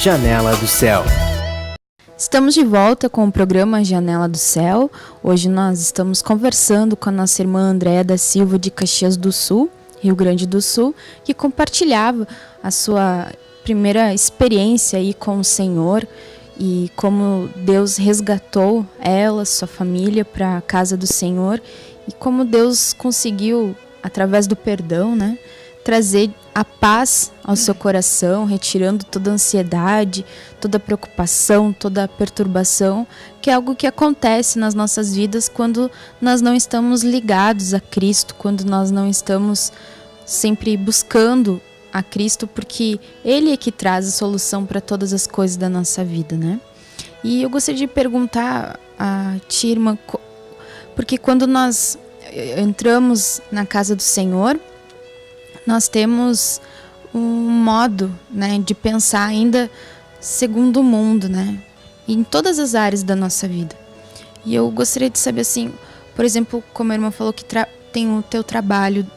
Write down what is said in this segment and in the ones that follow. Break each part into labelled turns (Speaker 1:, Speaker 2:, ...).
Speaker 1: Janela do Céu.
Speaker 2: Estamos de volta com o programa Janela do Céu. Hoje nós estamos conversando com a nossa irmã Andréa da Silva de Caxias do Sul, Rio Grande do Sul, que compartilhava a sua primeira experiência aí com o Senhor e como Deus resgatou ela, sua família para a casa do Senhor e como Deus conseguiu, através do perdão, né, trazer a paz ao seu coração, retirando toda a ansiedade, toda a preocupação, toda a perturbação, que é algo que acontece nas nossas vidas quando nós não estamos ligados a Cristo, quando nós não estamos sempre buscando a Cristo, porque Ele é que traz a solução para todas as coisas da nossa vida, né? E eu gostaria de perguntar a ti, irmã, porque quando nós entramos na casa do Senhor, nós temos um modo, né, de pensar ainda segundo o mundo, né, em todas as áreas da nossa vida. E eu gostaria de saber, assim, por exemplo, como a irmã falou que tem o teu trabalho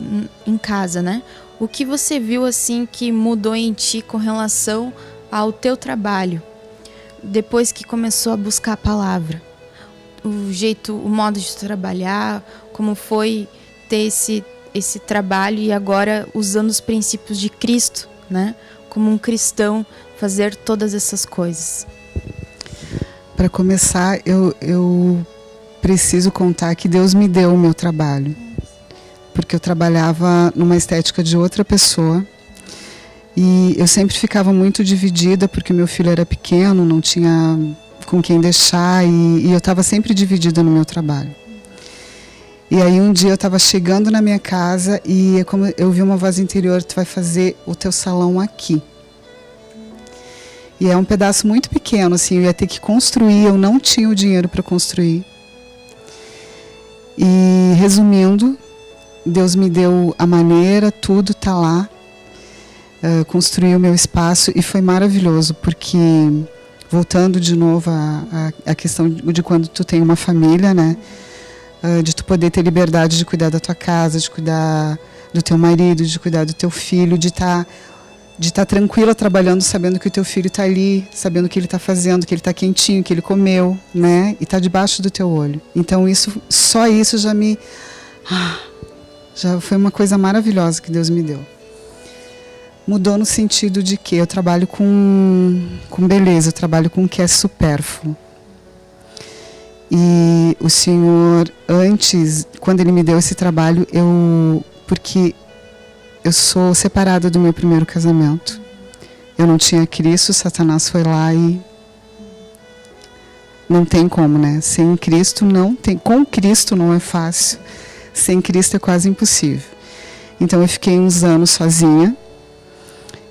Speaker 2: em casa, né? O que você viu, assim, que mudou em ti com relação ao teu trabalho, depois que começou a buscar a palavra? O modo de trabalhar, como foi ter esse trabalho e agora usando os princípios de Cristo, né? Como um cristão, fazer todas essas coisas.
Speaker 3: Para começar, eu preciso contar que Deus me deu o meu trabalho, porque eu trabalhava numa estética de outra pessoa e eu sempre ficava muito dividida porque meu filho era pequeno, não tinha com quem deixar e eu estava sempre dividida no meu trabalho. E aí um dia eu estava chegando na minha casa e como eu vi uma voz interior: tu vai fazer o teu salão aqui. E é um pedaço muito pequeno, assim, eu ia ter que construir, eu não tinha o dinheiro para construir. E resumindo, Deus me deu a maneira, tudo está lá, construí o meu espaço e foi maravilhoso, porque, voltando de novo à questão de quando tu tem uma família, né? De tu poder ter liberdade de cuidar da tua casa, de cuidar do teu marido, de cuidar do teu filho, de estar tranquila trabalhando, sabendo que o teu filho está ali, sabendo o que ele está fazendo, que ele está quentinho, que ele comeu, né? E está debaixo do teu olho. Então só isso já foi uma coisa maravilhosa que Deus me deu. Mudou no sentido de que eu trabalho com beleza, eu trabalho com o que é supérfluo. E o Senhor, antes, quando Ele me deu esse trabalho, porque eu sou separada do meu primeiro casamento. Eu não tinha Cristo, Satanás foi lá e não tem como, né? Sem Cristo não tem, com Cristo não é fácil, sem Cristo é quase impossível. Então eu fiquei uns anos sozinha.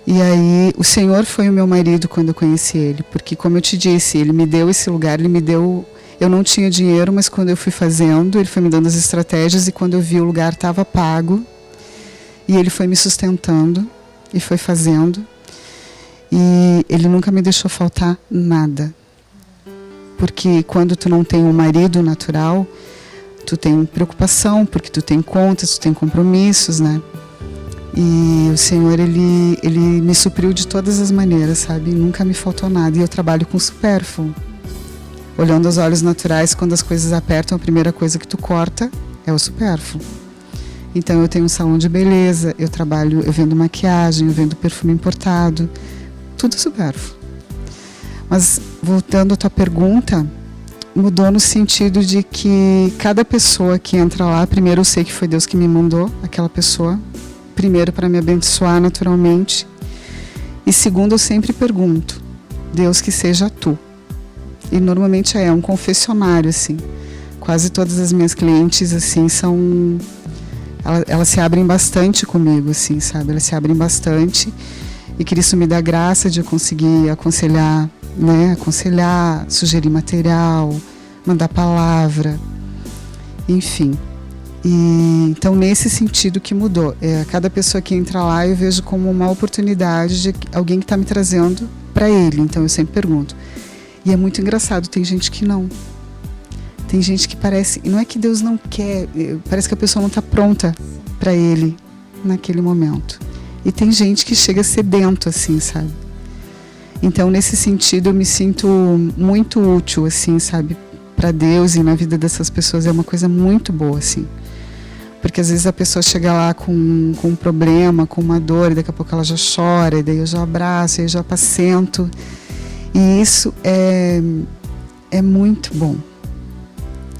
Speaker 3: E aí o Senhor foi o meu marido quando eu conheci Ele, porque, como eu te disse, Ele me deu esse lugar, Ele me deu. Eu não tinha dinheiro, mas quando eu fui fazendo, Ele foi me dando as estratégias e quando eu vi o lugar estava pago. E Ele foi me sustentando e foi fazendo. E Ele nunca me deixou faltar nada. Porque quando tu não tem um marido natural, tu tem preocupação, porque tu tem contas, tu tem compromissos, né? E o Senhor, Ele me supriu de todas as maneiras, sabe? Nunca me faltou nada. E eu trabalho com supérfluo. Olhando aos olhos naturais, quando as coisas apertam, a primeira coisa que tu corta é o supérfluo. Então eu tenho um salão de beleza, eu vendo maquiagem, eu vendo perfume importado, tudo supérfluo. Mas voltando à tua pergunta, mudou no sentido de que cada pessoa que entra lá, primeiro eu sei que foi Deus que me mandou aquela pessoa, primeiro para me abençoar naturalmente, e segundo eu sempre pergunto: Deus, que seja tu. E normalmente é um confessionário, assim. Quase todas as minhas clientes, assim, elas se abrem bastante comigo, assim, sabe? Elas se abrem bastante e que isso me dá graça de eu conseguir aconselhar, né? Aconselhar, sugerir material, mandar palavra, enfim. E, então, nesse sentido que mudou. Cada pessoa que entra lá eu vejo como uma oportunidade de alguém que está me trazendo para Ele. Então eu sempre pergunto. E é muito engraçado, tem gente que não. Tem gente que parece... Não é que Deus não quer, parece que a pessoa não está pronta para Ele naquele momento. E tem gente que chega sedento, assim, sabe? Então, nesse sentido, eu me sinto muito útil, assim, sabe, para Deus e na vida dessas pessoas. É uma coisa muito boa, assim. Porque às vezes a pessoa chega lá com um problema, com uma dor, e daqui a pouco ela já chora, e daí eu já abraço, e eu já apacento. E isso é muito bom.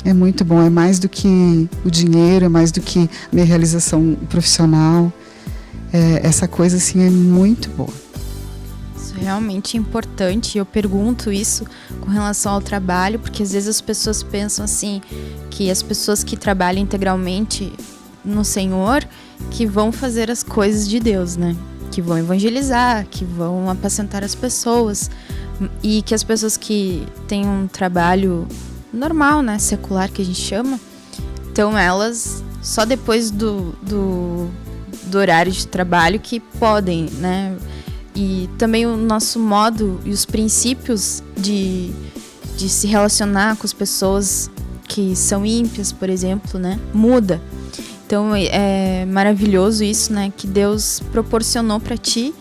Speaker 3: É muito bom, é mais do que o dinheiro, é mais do que a minha realização profissional. Essa coisa, assim, é muito boa.
Speaker 2: Isso é realmente importante. Eu pergunto isso com relação ao trabalho, porque às vezes as pessoas pensam assim, que as pessoas que trabalham integralmente no Senhor, que vão fazer as coisas de Deus, né? Que vão evangelizar, que vão apacentar as pessoas, e que as pessoas que têm um trabalho normal, né, secular, que a gente chama, então elas só depois do horário de trabalho que podem, né? E também o nosso modo e os princípios de se relacionar com as pessoas que são ímpias, por exemplo, né, muda. Então é maravilhoso isso, né, que Deus proporcionou para ti,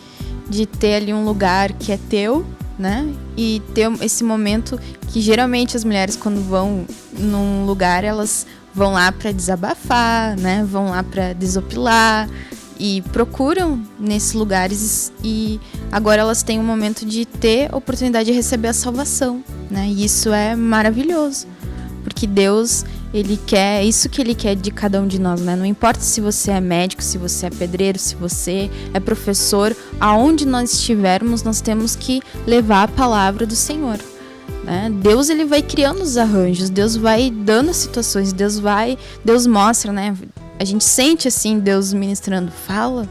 Speaker 2: de ter ali um lugar que é teu, né, e ter esse momento que geralmente as mulheres, quando vão num lugar, elas vão lá para desabafar, né, vão lá para desopilar e procuram nesses lugares, e agora elas têm um momento de ter a oportunidade de receber a salvação, né, e isso é maravilhoso, porque Deus, Ele quer, é isso que Ele quer de cada um de nós, né? Não importa se você é médico, se você é pedreiro, se você é professor, aonde nós estivermos, nós temos que levar a palavra do Senhor, né? Deus, Ele vai criando os arranjos, Deus vai dando as situações, Deus mostra, né? A gente sente assim Deus ministrando, fala,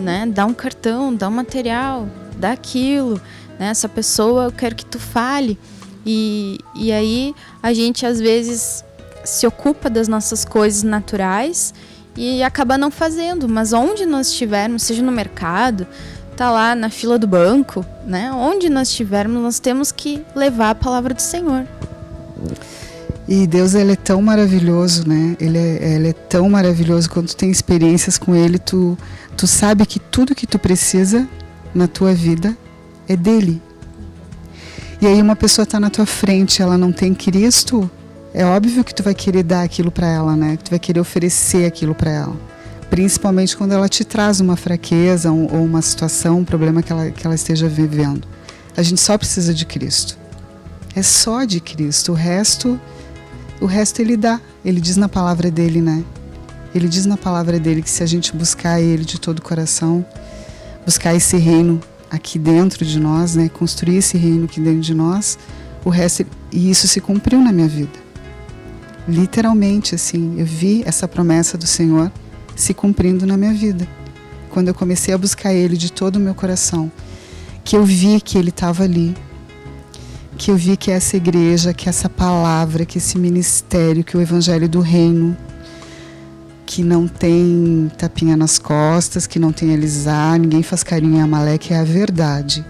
Speaker 2: né? Dá um cartão, dá um material, dá aquilo, né? Essa pessoa, eu quero que tu fale. E aí a gente às vezes se ocupa das nossas coisas naturais e acaba não fazendo, mas onde nós estivermos, seja no mercado, tá lá na fila do banco, né? Onde nós estivermos, nós temos que levar a palavra do Senhor.
Speaker 3: E Deus, Ele é tão maravilhoso, né? Ele é tão maravilhoso. Quando tu tem experiências com Ele, tu sabe que tudo que tu precisa na tua vida é dele. E aí uma pessoa está na tua frente, ela não tem Cristo, é óbvio que tu vai querer dar aquilo para ela, né? Que tu vai querer oferecer aquilo para ela. Principalmente quando ela te traz uma fraqueza ou uma situação, um problema que ela esteja vivendo. A gente só precisa de Cristo. É só de Cristo. O resto Ele dá. Ele diz na palavra dele, né? Ele diz na palavra dele que se a gente buscar Ele de todo o coração, buscar esse reino aqui dentro de nós, né, construir esse reino aqui dentro de nós, o resto, e isso se cumpriu na minha vida. Literalmente, assim, eu vi essa promessa do Senhor se cumprindo na minha vida. Quando eu comecei a buscar Ele de todo o meu coração, que eu vi que Ele estava ali, que eu vi que essa igreja, que essa palavra, que esse ministério, que o Evangelho do Reino, que não tem tapinha nas costas, que não tem alisar, ninguém faz carinho em Amaleque, é a verdade.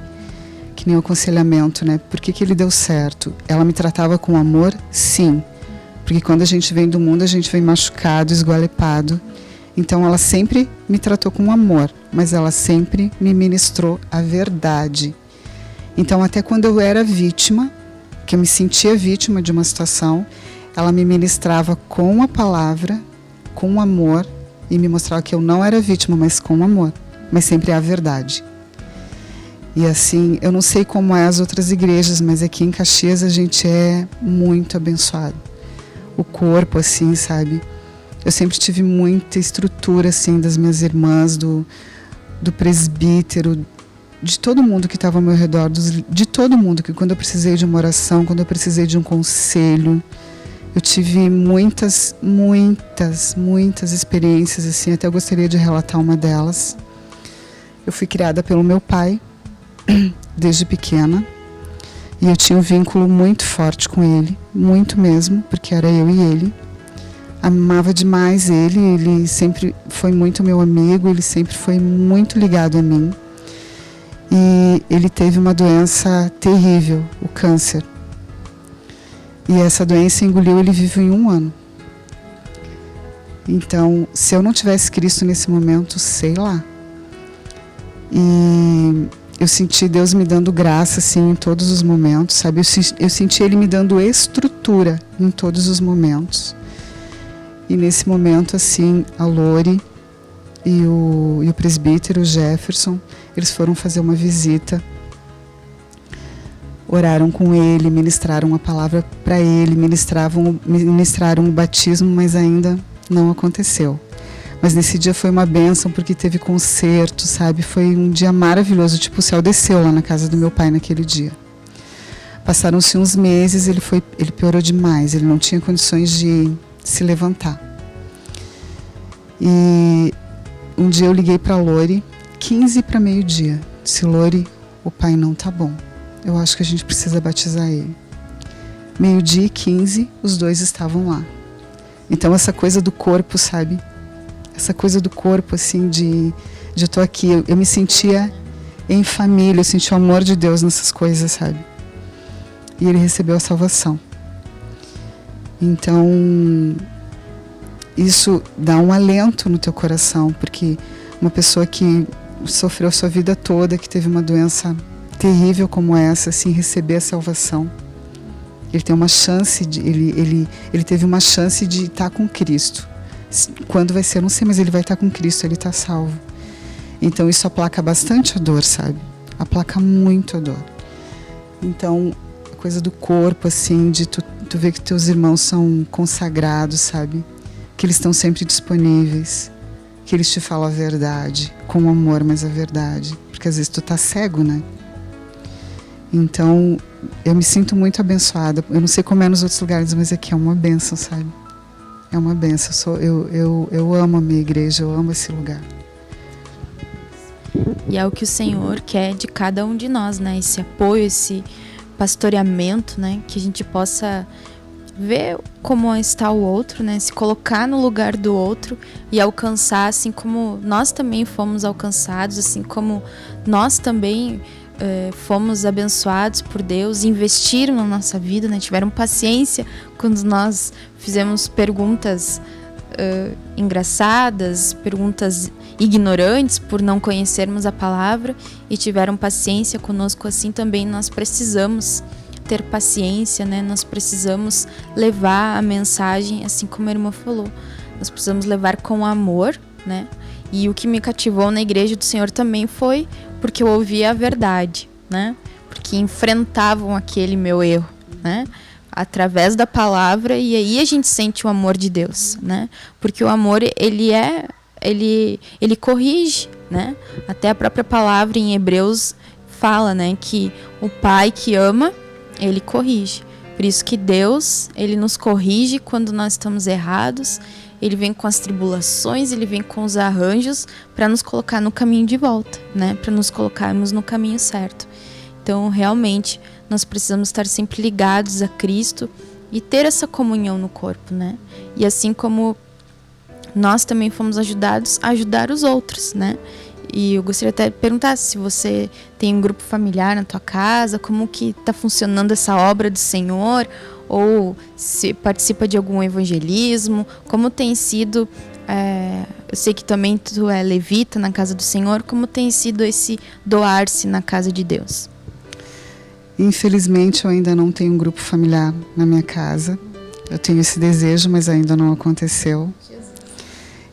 Speaker 3: Que nem o aconselhamento, né? Por que ele deu certo? Ela me tratava com amor? Sim. Porque quando a gente vem do mundo, a gente vem machucado, esgualepado. Então ela sempre me tratou com amor, mas ela sempre me ministrou a verdade. Então até quando eu era vítima, que eu me sentia vítima de uma situação, ela me ministrava com a palavra, com amor, e me mostrava que eu não era vítima, mas com amor, mas sempre a verdade. E assim, eu não sei como é as outras igrejas, mas aqui em Caxias a gente é muito abençoado. O corpo, assim, sabe? Eu sempre tive muita estrutura, assim, das minhas irmãs, do presbítero, de todo mundo que estava ao meu redor, de todo mundo, que quando eu precisei de uma oração, quando eu precisei de um conselho, eu tive muitas experiências, assim, até eu gostaria de relatar uma delas. Eu fui criada pelo meu pai, desde pequena, e eu tinha um vínculo muito forte com ele, muito mesmo, porque era eu e ele. Amava demais ele sempre foi muito meu amigo, ele sempre foi muito ligado a mim. E ele teve uma doença terrível, o câncer. E essa doença engoliu ele vivo em 1 ano. Então, se eu não tivesse Cristo nesse momento, sei lá. E eu senti Deus me dando graça, assim, em todos os momentos, sabe? Eu senti Ele me dando estrutura em todos os momentos. E nesse momento, assim, a Lori e o presbítero, o Jefferson, eles foram fazer uma visita, oraram com ele, ministraram a palavra para ele, ministraram o batismo, mas ainda não aconteceu. Mas nesse dia foi uma bênção, porque teve concerto, sabe? Foi um dia maravilhoso, tipo, o céu desceu lá na casa do meu pai naquele dia. Passaram-se uns meses, ele piorou demais, ele não tinha condições de se levantar. E um dia eu liguei para a Lori, 15 para meio-dia. Disse: Lori, o pai não tá bom. Eu acho que a gente precisa batizar ele. 12:15, os dois estavam lá. Então essa coisa do corpo, sabe? Essa coisa do corpo, assim, de eu tô aqui. Eu me sentia em família, eu sentia o amor de Deus nessas coisas, sabe? E ele recebeu a salvação. Então, isso dá um alento no teu coração, porque uma pessoa que sofreu a sua vida toda, que teve uma doença terrível como essa, assim, receber a salvação. Ele tem uma chance, ele teve uma chance de estar com Cristo. Quando vai ser, eu não sei, mas ele vai estar com Cristo, ele está salvo. Então isso aplaca bastante a dor, sabe? Aplaca muito a dor. Então, a coisa do corpo, assim, de tu ver que teus irmãos são consagrados, sabe? Que eles estão sempre disponíveis, que eles te falam a verdade, com amor, mas a verdade. Porque às vezes tu tá cego, né? Então, eu me sinto muito abençoada. Eu não sei como é nos outros lugares, mas aqui é uma bênção, sabe? É uma bênção. Eu amo a minha igreja, eu amo esse lugar.
Speaker 2: E é o que o Senhor quer de cada um de nós, né? Esse apoio, esse pastoreamento, né? Que a gente possa ver como está o outro, né? Se colocar no lugar do outro e alcançar, assim como nós também fomos alcançados, assim como nós também fomos abençoados por Deus, investiram na nossa vida, né? Tiveram paciência quando nós fizemos perguntas engraçadas, perguntas ignorantes por não conhecermos a palavra, e tiveram paciência conosco. Assim também nós precisamos ter paciência, né? Nós precisamos levar a mensagem, assim como a irmã falou, nós precisamos levar com amor, né? E o que me cativou na igreja do Senhor também foi porque eu ouvia a verdade, né? Porque enfrentavam aquele meu erro, né? Através da palavra, e aí a gente sente o amor de Deus, né? Porque o amor, ele corrige, né? Até a própria palavra em Hebreus fala, né, que o pai que ama, ele corrige. Por isso que Deus, ele nos corrige quando nós estamos errados. Ele vem com as tribulações, ele vem com os arranjos para nos colocar no caminho de volta, né? Para nos colocarmos no caminho certo. Então, realmente, nós precisamos estar sempre ligados a Cristo e ter essa comunhão no corpo, né? E assim como nós também fomos ajudados a ajudar os outros, né? E eu gostaria até de perguntar se você tem um grupo familiar na tua casa, como que está funcionando essa obra do Senhor, ou se participa de algum evangelismo, como tem sido, eu sei que também tu é levita na casa do Senhor, como tem sido esse doar-se na casa de Deus?
Speaker 3: Infelizmente eu ainda não tenho um grupo familiar na minha casa, eu tenho esse desejo, mas ainda não aconteceu.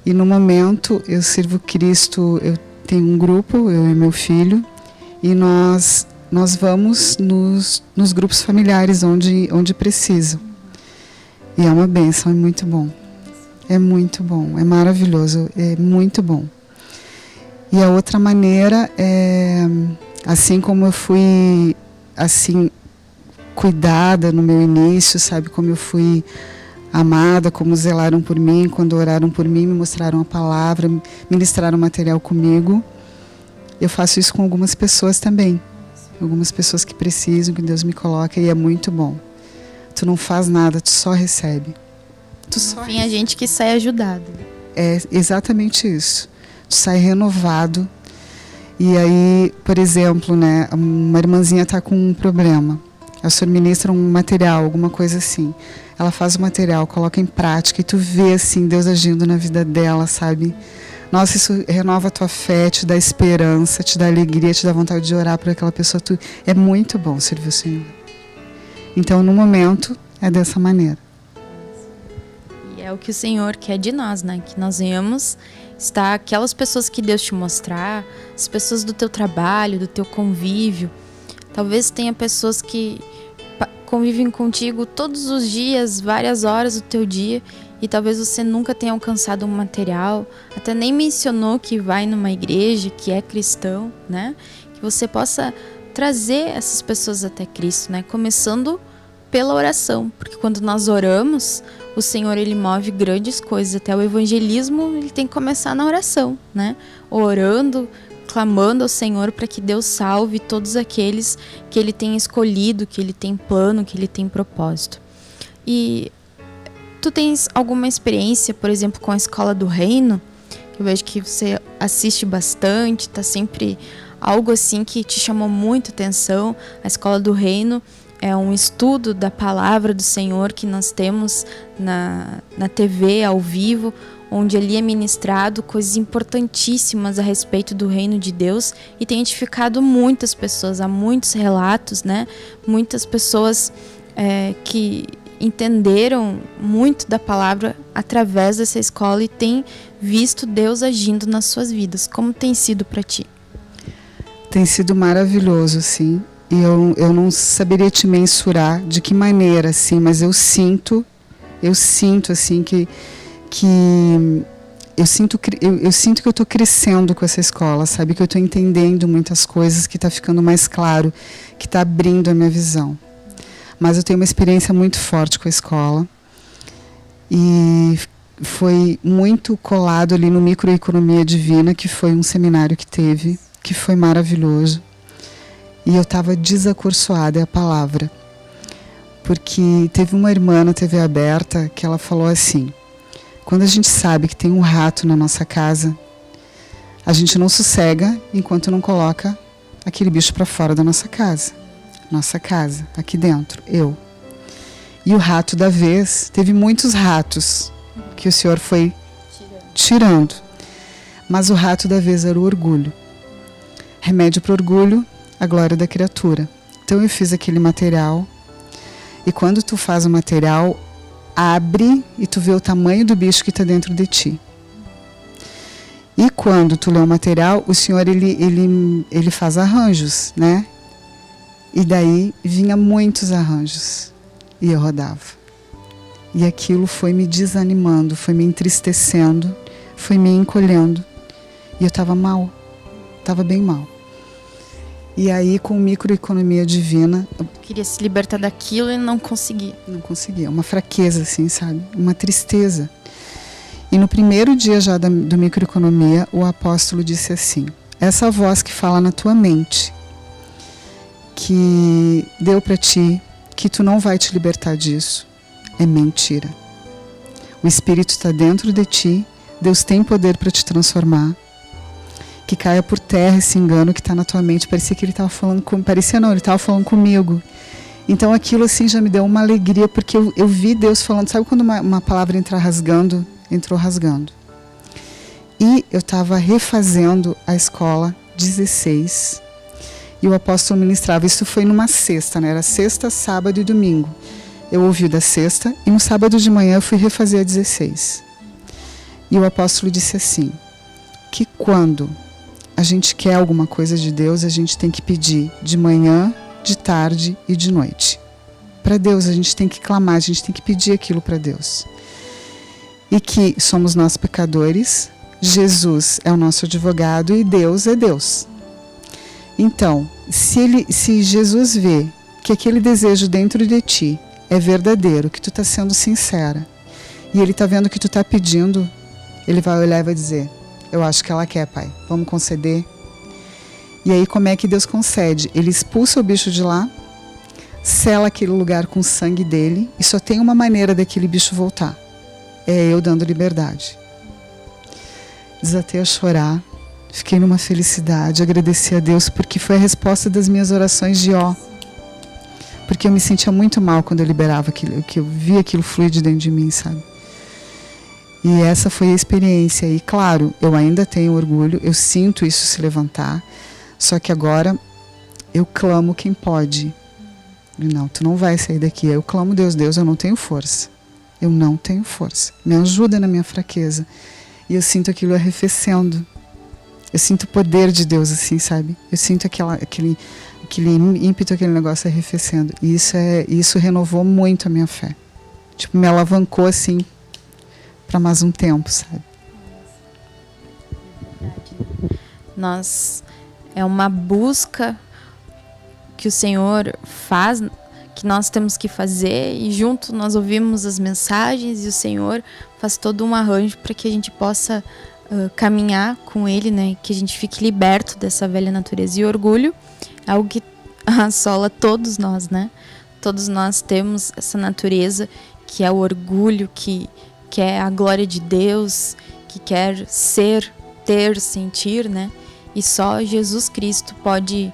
Speaker 3: E no momento eu sirvo Cristo, eu tenho um grupo, eu e meu filho, e nós vamos nos grupos familiares onde precisam. E é uma bênção, é muito bom. É muito bom, é maravilhoso, é muito bom. E a outra maneira é, assim como eu fui, assim, cuidada no meu início, sabe, como eu fui amada, como zelaram por mim, quando oraram por mim, me mostraram a palavra, ministraram material comigo. Eu faço isso com algumas pessoas também. Algumas pessoas que precisam, que Deus me coloca, e é muito bom. Tu não faz nada, tu só recebe.
Speaker 2: Enfim, a gente que sai ajudado.
Speaker 3: É exatamente isso. Tu sai renovado. E aí, por exemplo, né, uma irmãzinha está com um problema. A senhora ministra um material, alguma coisa assim. Ela faz o material, coloca em prática, e tu vê assim Deus agindo na vida dela, sabe? Nossa, isso renova a tua fé, te dá esperança, te dá alegria, te dá vontade de orar por aquela pessoa. É muito bom servir o Senhor. Então, no momento, é dessa maneira.
Speaker 2: E é o que o Senhor quer de nós, né? Que nós venhamos estar aquelas pessoas que Deus te mostrar, as pessoas do teu trabalho, do teu convívio. Talvez tenha pessoas que convivem contigo todos os dias, várias horas do teu dia, e talvez você nunca tenha alcançado um material, até nem mencionou que vai numa igreja, que é cristão, né? Que você possa trazer essas pessoas até Cristo, né? Começando pela oração, porque quando nós oramos, o Senhor, ele move grandes coisas. Até o evangelismo, ele tem que começar na oração, né? Orando, clamando ao Senhor para que Deus salve todos aqueles que ele tem escolhido, que ele tem plano, que ele tem propósito. E tu tens alguma experiência, por exemplo, com a Escola do Reino? Eu vejo que você assiste bastante, tá sempre algo assim que te chamou muito atenção. A Escola do Reino é um estudo da palavra do Senhor que nós temos na TV, ao vivo, onde ali é ministrado coisas importantíssimas a respeito do reino de Deus, e tem edificado muitas pessoas. Há muitos relatos, né? Muitas pessoas que entenderam muito da palavra através dessa escola e têm visto Deus agindo nas suas vidas. Como tem sido para ti?
Speaker 3: Tem sido maravilhoso, sim. E eu não saberia te mensurar de que maneira, assim, mas eu sinto assim que eu sinto que eu estou crescendo com essa escola, sabe? Que eu estou entendendo muitas coisas, que está ficando mais claro, que está abrindo a minha visão. Mas eu tenho uma experiência muito forte com a escola e foi muito colado ali no Microeconomia Divina, que foi um seminário que teve, que foi maravilhoso. E eu estava desacursoada, é a palavra. Porque teve uma irmã na TV aberta que ela falou assim: quando a gente sabe que tem um rato na nossa casa, a gente não sossega enquanto não coloca aquele bicho para fora da nossa casa. Nossa casa, aqui dentro, eu. E o rato da vez, teve muitos ratos que o Senhor foi tirando. Mas o rato da vez era o orgulho. Remédio para o orgulho, a glória da criatura. Então eu fiz aquele material, e quando tu faz o material, abre e tu vê o tamanho do bicho que está dentro de ti. E quando tu lê o material, o Senhor ele faz arranjos, né? E daí vinha muitos arranjos e eu rodava. E aquilo foi me desanimando, foi me entristecendo, foi me encolhendo. E eu estava mal, estava bem mal. E aí, com Microeconomia Divina...
Speaker 2: Eu queria se libertar daquilo e não consegui.
Speaker 3: Não conseguia. Uma fraqueza, assim, sabe? Uma tristeza. E no primeiro dia já do Microeconomia, o apóstolo disse assim: essa voz que fala na tua mente, que deu para ti, que tu não vai te libertar disso, é mentira. O Espírito está dentro de ti, Deus tem poder para te transformar. Que caia por terra esse engano que está na tua mente. Parecia que ele estava falando comigo. Parecia não, ele estava falando comigo. Então aquilo assim já me deu uma alegria, porque eu vi Deus falando. Sabe quando uma palavra entra rasgando? Entrou rasgando. E eu estava refazendo a escola 16. E o apóstolo ministrava. Isso foi numa sexta, né? Era sexta, sábado e domingo. Eu ouvi o da sexta e no sábado de manhã eu fui refazer a 16. E o apóstolo disse assim, que quando a gente quer alguma coisa de Deus, a gente tem que pedir de manhã, de tarde e de noite. Para Deus, a gente tem que clamar, a gente tem que pedir aquilo para Deus. E que somos nós pecadores, Jesus é o nosso advogado e Deus é Deus. Então, se Jesus vê que aquele desejo dentro de ti é verdadeiro, que tu está sendo sincera, e Ele está vendo que tu está pedindo, Ele vai olhar e vai dizer: eu acho que ela quer, Pai. Vamos conceder. E aí como é que Deus concede? Ele expulsa o bicho de lá, sela aquele lugar com o sangue dele, e só tem uma maneira daquele bicho voltar. É eu dando liberdade. Desatei a chorar, fiquei numa felicidade, agradeci a Deus, porque foi a resposta das minhas orações de ó. Porque eu me sentia muito mal quando eu liberava aquilo, que eu via aquilo fluir de dentro de mim, sabe? E essa foi a experiência. E claro, eu ainda tenho orgulho, eu sinto isso se levantar, só que agora eu clamo quem pode. Não, tu não vai sair daqui. Eu clamo, Deus, eu não tenho força. Eu não tenho força. Me ajuda na minha fraqueza. E eu sinto aquilo arrefecendo. Eu sinto o poder de Deus, assim, sabe? Eu sinto aquele ímpeto, aquele negócio arrefecendo. E isso renovou muito a minha fé. Tipo, me alavancou, assim, para mais um tempo, sabe?
Speaker 2: É uma busca que o Senhor faz, que nós temos que fazer, e junto nós ouvimos as mensagens e o Senhor faz todo um arranjo para que a gente possa caminhar com Ele, né? Que a gente fique liberto dessa velha natureza. E orgulho é algo que assola todos nós, né? Todos nós temos essa natureza que é o orgulho, que é a glória de Deus, que quer ser, ter, sentir, né? E só Jesus Cristo pode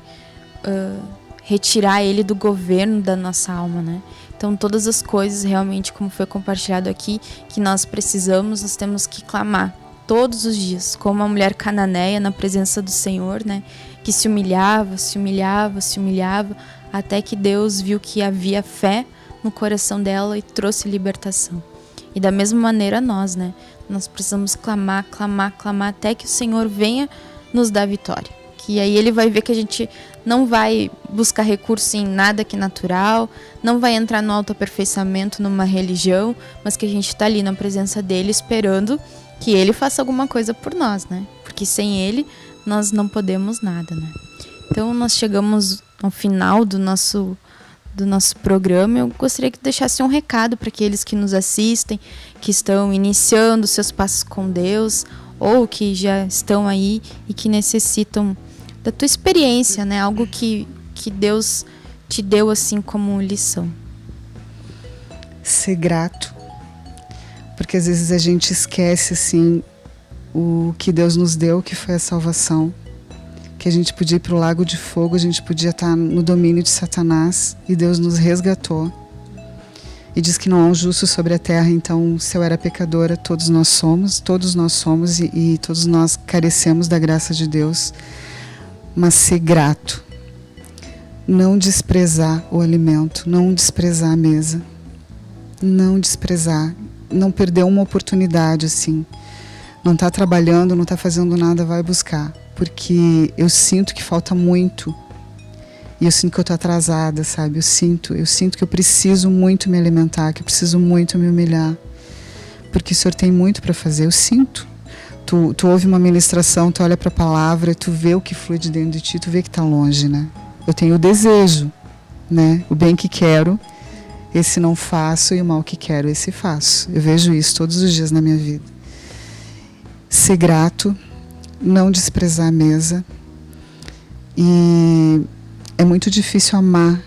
Speaker 2: retirar ele do governo da nossa alma, né? Então todas as coisas realmente, como foi compartilhado aqui, que nós precisamos, nós temos que clamar todos os dias, como a mulher cananeia na presença do Senhor, né? Que se humilhava, até que Deus viu que havia fé no coração dela e trouxe libertação. E da mesma maneira nós, né? Nós precisamos clamar até que o Senhor venha nos dar vitória. Que aí Ele vai ver que a gente não vai buscar recurso em nada que é natural, não vai entrar no autoaperfeiçoamento numa religião, mas que a gente está ali na presença dEle esperando que Ele faça alguma coisa por nós, né? Porque sem Ele nós não podemos nada, né? Então nós chegamos ao final do nosso programa. Eu gostaria que deixasse um recado para aqueles que nos assistem, que estão iniciando seus passos com Deus, ou que já estão aí e que necessitam da tua experiência, né? Algo que Deus te deu assim como lição.
Speaker 3: Ser grato, porque às vezes a gente esquece assim o que Deus nos deu, que foi a salvação, que a gente podia ir para o lago de fogo, a gente podia estar no domínio de Satanás e Deus nos resgatou. E diz que não há um justo sobre a terra, então se eu era pecadora, todos nós somos e todos nós carecemos da graça de Deus. Mas ser grato, não desprezar o alimento, não desprezar a mesa, não desprezar, não perder uma oportunidade assim. Não está trabalhando, não está fazendo nada, vai buscar. Porque eu sinto que falta muito. E eu sinto que eu estou atrasada, sabe? Eu sinto que eu preciso muito me alimentar, que eu preciso muito me humilhar. Porque o Senhor tem muito para fazer, eu sinto. Tu ouve uma ministração, tu olha para a palavra, tu vê o que flui de dentro de ti, tu vê que está longe, né? Eu tenho o desejo, né? O bem que quero, esse não faço, e o mal que quero, esse faço. Eu vejo isso todos os dias na minha vida. Ser grato, não desprezar a mesa. E é muito difícil amar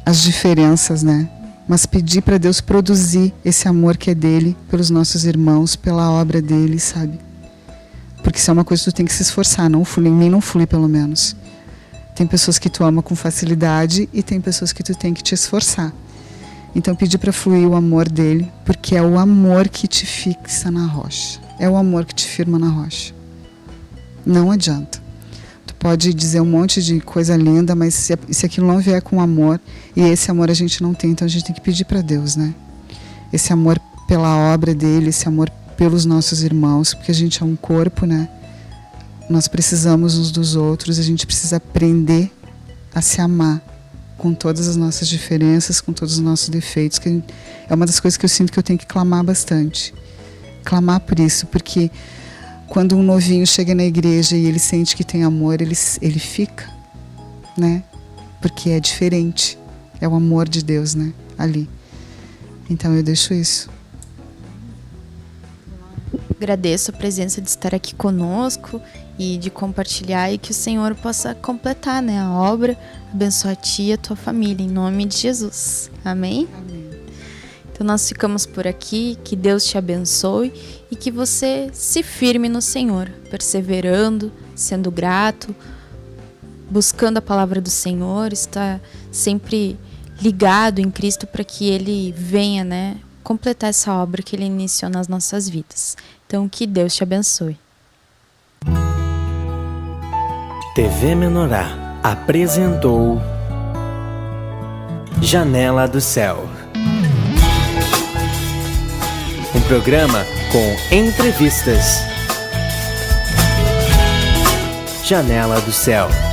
Speaker 3: as diferenças, né? Mas pedir para Deus produzir esse amor que é dele, pelos nossos irmãos, pela obra dele, sabe? Porque isso é uma coisa que tu tem que se esforçar, em mim não flui pelo menos. Tem pessoas que tu ama com facilidade e tem pessoas que tu tem que te esforçar. Então pedir para fluir o amor dele, porque é o amor que te fixa na rocha. É o amor que te firma na rocha. Não adianta. Tu pode dizer um monte de coisa linda, mas se aquilo não vier com amor, e esse amor a gente não tem, então a gente tem que pedir para Deus, né? Esse amor pela obra dele, esse amor pelos nossos irmãos, porque a gente é um corpo, né? Nós precisamos uns dos outros, a gente precisa aprender a se amar com todas as nossas diferenças, com todos os nossos defeitos, que é uma das coisas que eu sinto que eu tenho que clamar bastante. Clamar por isso, porque quando um novinho chega na igreja e ele sente que tem amor, ele fica, né? Porque é diferente. É o amor de Deus, né? Ali. Então eu deixo isso.
Speaker 2: Agradeço a presença de estar aqui conosco e de compartilhar, e que o Senhor possa completar, né, a obra, abençoar a ti e a tua família, em nome de Jesus. Amém?
Speaker 3: Amém.
Speaker 2: Então nós ficamos por aqui, que Deus te abençoe e que você se firme no Senhor, perseverando, sendo grato, buscando a palavra do Senhor, está sempre ligado em Cristo para que Ele venha, né, completar essa obra que Ele iniciou nas nossas vidas. Então, que Deus te abençoe.
Speaker 1: TV Menorá apresentou Janela do Céu. Um programa com entrevistas. Janela do Céu.